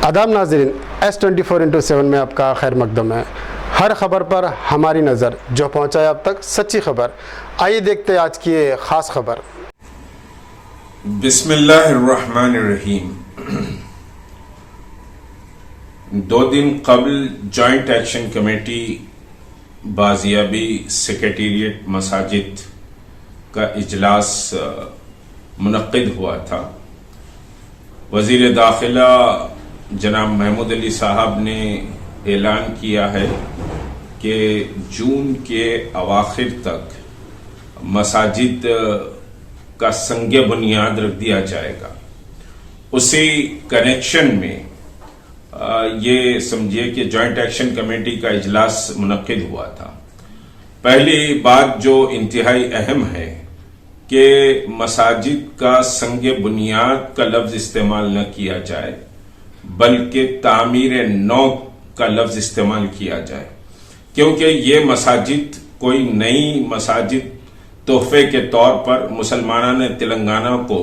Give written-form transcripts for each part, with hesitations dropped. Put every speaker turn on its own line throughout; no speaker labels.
آداب ناظرین، S24x7 میں آپ کا خیر مقدم ہے۔ ہر خبر پر ہماری نظر، جو پہنچائے اب تک سچی خبر۔ آئیے دیکھتے ہیں آج کی یہ خاص خبر۔
بسم اللہ الرحمن الرحیم۔ 2 دن قبل جوائنٹ ایکشن کمیٹی بازیابی سیکریٹریٹ مساجد کا اجلاس منعقد ہوا تھا۔ وزیر داخلہ جناب محمود علی صاحب نے اعلان کیا ہے کہ جون کے اواخر تک مساجد کا سنگ بنیاد رکھ دیا جائے گا۔ اسی کنیکشن میں یہ سمجھیے کہ جوائنٹ ایکشن کمیٹی کا اجلاس منعقد ہوا تھا۔ پہلی بات جو انتہائی اہم ہے کہ مساجد کا سنگ بنیاد کا لفظ استعمال نہ کیا جائے، بلکہ تعمیر نو کا لفظ استعمال کیا جائے، کیونکہ یہ مساجد کوئی نئی مساجد تحفے کے طور پر مسلمانان تلنگانہ کو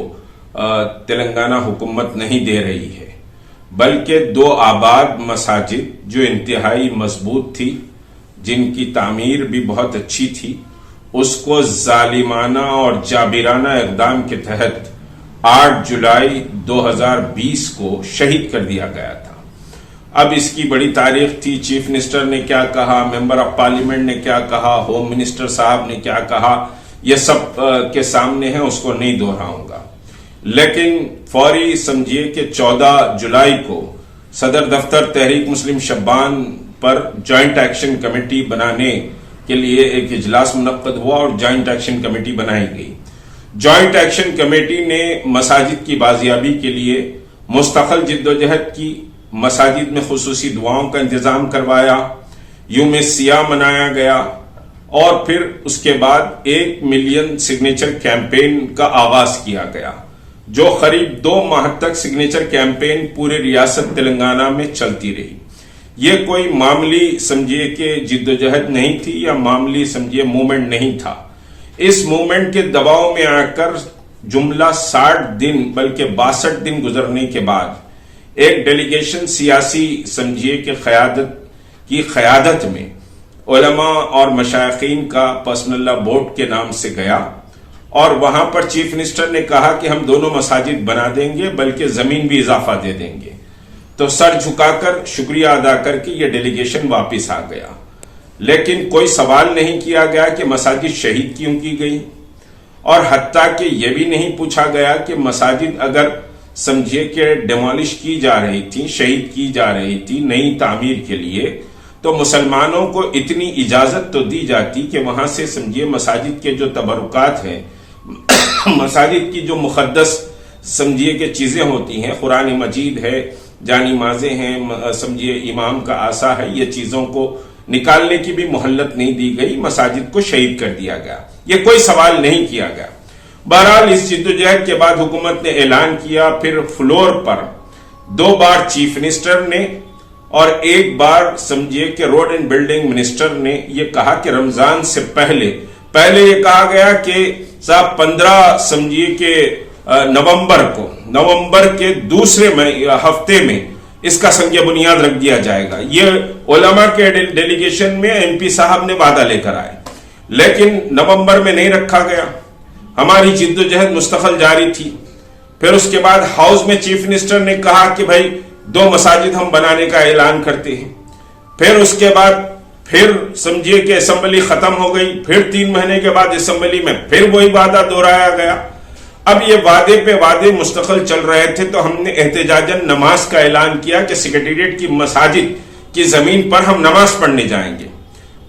تلنگانہ حکومت نہیں دے رہی ہے، بلکہ 2 آباد مساجد جو انتہائی مضبوط تھی، جن کی تعمیر بھی بہت اچھی تھی، اس کو ظالمانہ اور جابرانہ اقدام کے تحت 8 جولائی 2020 کو شہید کر دیا گیا تھا۔ اب اس کی بڑی تاریخ تھی، چیف منسٹر نے کیا کہا، ممبر آف پارلیمنٹ نے کیا کہا، ہوم منسٹر صاحب نے کیا کہا، یہ سب کے سامنے ہے، اس کو نہیں دہراؤں گا۔ لیکن فوری سمجھیے کہ 14 جولائی کو صدر دفتر تحریک مسلم شبان پر جوائنٹ ایکشن کمیٹی بنانے کے لیے ایک اجلاس منعقد ہوا اور جوائنٹ ایکشن کمیٹی بنائی گئی۔ جوائنٹ ایکشن کمیٹی نے مساجد کی بازیابی کے لیے مستقل جدوجہد کی، مساجد میں خصوصی دعاؤں کا انتظام کروایا، یوم سیاہ منایا گیا، اور پھر اس کے بعد 1 ملین سگنیچر کیمپین کا آغاز کیا گیا، جو قریب 2 ماہ تک سگنیچر کیمپین پورے ریاست تلنگانہ میں چلتی رہی۔ یہ کوئی معمولی سمجھیے کہ جدوجہد نہیں تھی یا معمولی سمجھیے موومنٹ نہیں تھا۔ اس موومنٹ کے دباؤ میں آ کر جملہ 60 دن بلکہ 62 دن گزرنے کے بعد ایک ڈیلیگیشن سیاسی سمجھیے کہ قیادت میں علماء اور مشائخین کا پرسنل لا بورڈ کے نام سے گیا، اور وہاں پر چیف منسٹر نے کہا کہ ہم دونوں مساجد بنا دیں گے، بلکہ زمین بھی اضافہ دے دیں گے۔ تو سر جھکا کر شکریہ ادا کر کے یہ ڈیلیگیشن واپس آ گیا، لیکن کوئی سوال نہیں کیا گیا کہ مساجد شہید کیوں کی گئی، اور حتیٰ کہ یہ بھی نہیں پوچھا گیا کہ مساجد اگر سمجھیے کہ ڈیمالش کی جا رہی تھی، شہید کی جا رہی تھی نئی تعمیر کے لیے، تو مسلمانوں کو اتنی اجازت تو دی جاتی کہ وہاں سے سمجھیے مساجد کے جو تبرکات ہیں، مساجد کی جو مقدس سمجھیے کہ چیزیں ہوتی ہیں، قرآن مجید ہے، جانی مازے ہیں، سمجھیے امام کا عصا ہے، یہ چیزوں کو نکالنے کی بھی مہلت نہیں دی گئی، مساجد کو شہید کر دیا گیا، یہ کوئی سوال نہیں کیا گیا۔ بہرحال اس جدوجہد کے بعد حکومت نے اعلان کیا، پھر فلور پر 2 بار چیف منسٹر نے اور 1 بار سمجھیے کہ روڈ اینڈ بلڈنگ منسٹر نے یہ کہا کہ رمضان سے پہلے یہ کہا گیا کہ صاحب 15 سمجھیے کہ نومبر کے دوسرے ہفتے میں اس کا سنگ بنیاد رکھ دیا جائے گا۔ یہ علماء کے ڈیلیگیشن میں MP صاحب نے وعدہ لے کر آئے، لیکن نومبر میں نہیں رکھا گیا۔ ہماری جدوجہد مستقل جاری تھی۔ پھر اس کے بعد ہاؤس میں چیف منسٹر نے کہا کہ بھائی 2 مساجد ہم بنانے کا اعلان کرتے ہیں۔ پھر اس کے بعد پھر سمجھیے کہ اسمبلی ختم ہو گئی، پھر 3 مہینے کے بعد اسمبلی میں پھر وہی وعدہ دہرایا گیا۔ اب یہ وعدے پہ وعدے مستقل چل رہے تھے، تو ہم نے احتجاجاً نماز کا اعلان کیا کہ سیکریٹریٹ کی مساجد کی زمین پر ہم نماز پڑھنے جائیں گے۔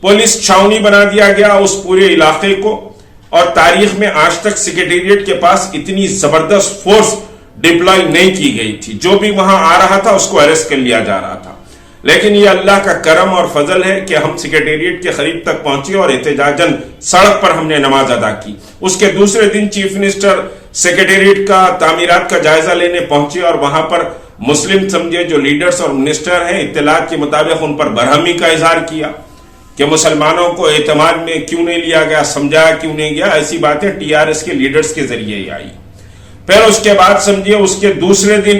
پولیس چھاونی بنا دیا گیا اس پورے علاقے کو، اور تاریخ میں آج تک سیکریٹریٹ کے پاس اتنی زبردست فورس ڈپلائی نہیں کی گئی تھی، جو بھی وہاں آ رہا تھا اس کو اریسٹ کر لیا جا رہا تھا۔ لیکن یہ اللہ کا کرم اور فضل ہے کہ ہم سیکریٹریٹ کے قریب تک پہنچے اور احتجاجاً سڑک پر ہم نے نماز ادا کی۔ اس کے دوسرے دن چیف منسٹر سیکریٹریٹ کا تعمیرات کا جائزہ لینے پہنچے، اور وہاں پر مسلم سمجھے جو لیڈرز اور منسٹر ہیں، اطلاعات کے مطابق ان پر برہمی کا اظہار کیا کہ مسلمانوں کو اعتماد میں کیوں نہیں لیا گیا، سمجھایا کیوں نہیں گیا۔ ایسی باتیں TRS کے لیڈرز کے ذریعے ہی آئی۔ پھر اس کے بعد سمجھیے اس کے دوسرے دن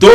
2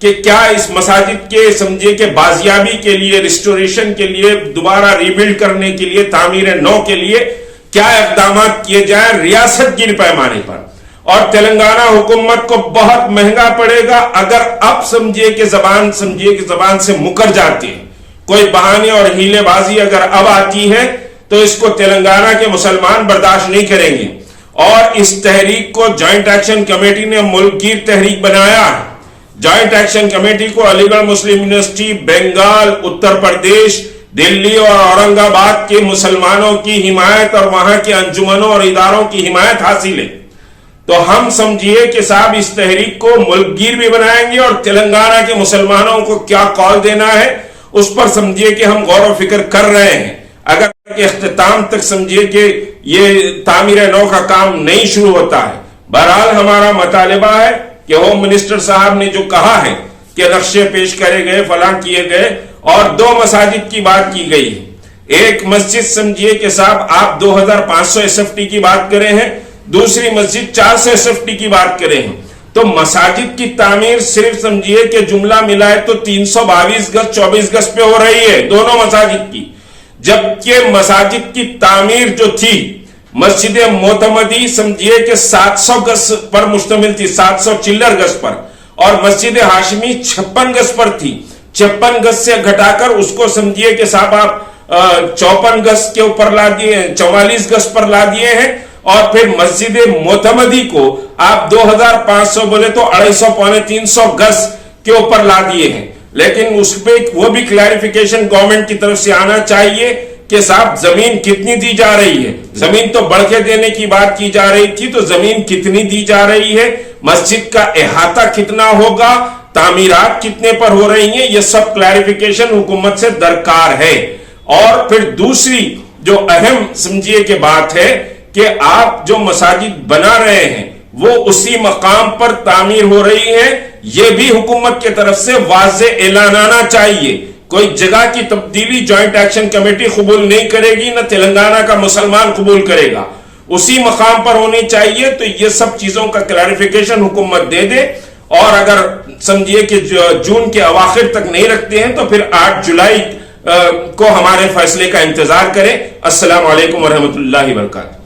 کہ کیا اس مساجد کے سمجھے کہ بازیابی کے لیے، ریسٹوریشن کے لیے، دوبارہ ریبلڈ کرنے کے لیے، تعمیر نو کے لیے کیا اقدامات کیے جائیں ریاست کی پیمانے پر. اور تلنگانہ حکومت کو بہت مہنگا پڑے گا اگر اب سمجھے کہ زبان سے مکر جاتی ہے. کوئی بہانے اور ہیلے بازی اگر اب آتی ہے تو اس کو تلنگانہ کے مسلمان برداشت نہیں کریں گے. اور اس تحریک کو جوائنٹ ایکشن کمیٹی نے ملک گیر تحریک بنایا ہے. جوائنٹ ایکشن کمیٹی کو علی گڑھ مسلم یونیورسٹی، بنگال، اتر پردیش، دلی اور اورنگ آباد کے مسلمانوں کی حمایت اور وہاں کے انجمنوں اور اداروں کی حمایت حاصل ہے. تو ہم سمجھیے کہ صاحب اس تحریک کو ملک گیر بھی بنائیں گے اور تلنگانہ کے مسلمانوں کو کیا کال دینا ہے اس پر سمجھیے کہ ہم غور و فکر کر رہے ہیں. اگر اختتام تک سمجھیے کہ یہ تعمیر نو کا کام نہیں شروع ہوتا ہے. بہرحال ہمارا مطالبہ ہے کہ ہوم منسٹر صاحب نے جو کہا ہے کہ نقشے پیش کرے گئے، فلاں کیے گئے، اور 2 مساجد کی بات کی گئی ہے. ایک مسجد سمجھیے کہ صاحب آپ 2500 SFT کی بات کرے ہیں، دوسری مسجد 400 SFT کی بات کرے ہیں. تو مساجد کی تعمیر صرف سمجھیے کہ جملہ ملائے تو 322 گز 24 گز پہ ہو رہی ہے دونوں مساجد کی. جبکہ مساجد کی تعمیر جو تھی مسجد معتمدی سمجھیے کہ 700 گز پر مشتمل تھی، 700 چلر گز پر، اور مسجد ہاشمی 56 گز پر تھی. 56 گز سے گھٹا کر اس کو سمجھیے کہ صاحب آپ 54 گز کے اوپر لا دیے، 44 گز پر لا دیے ہیں. اور پھر مسجد معتمدی کو آپ 2500 بولے تو 250 پونے 300 گز کے اوپر لا دیے ہیں. لیکن اس پہ وہ بھی کلیریفیکیشن گورنمنٹ کی طرف سے آنا چاہیے کہ صاحب زمین کتنی دی جا رہی ہے. زمین تو بڑھ کے دینے کی بات کی جا رہی تھی، تو زمین کتنی دی جا رہی ہے، مسجد کا احاطہ کتنا ہوگا، تعمیرات کتنے پر ہو رہی ہیں، یہ سب کلیریفیکیشن حکومت سے درکار ہے. اور پھر دوسری جو اہم سمجھیے کہ بات ہے کہ آپ جو مساجد بنا رہے ہیں وہ اسی مقام پر تعمیر ہو رہی ہے، یہ بھی حکومت کی طرف سے واضح اعلان آنا چاہیے. کوئی جگہ کی تبدیلی جوائنٹ ایکشن کمیٹی قبول نہیں کرے گی، نہ تلنگانہ کا مسلمان قبول کرے گا، اسی مقام پر ہونی چاہیے. تو یہ سب چیزوں کا کلیریفیکیشن حکومت دے دے. اور اگر سمجھیے کہ جون کے اواخر تک نہیں رکھتے ہیں تو پھر 8 جولائی کو ہمارے فیصلے کا انتظار کریں. السلام علیکم ورحمۃ اللہ وبرکاتہ.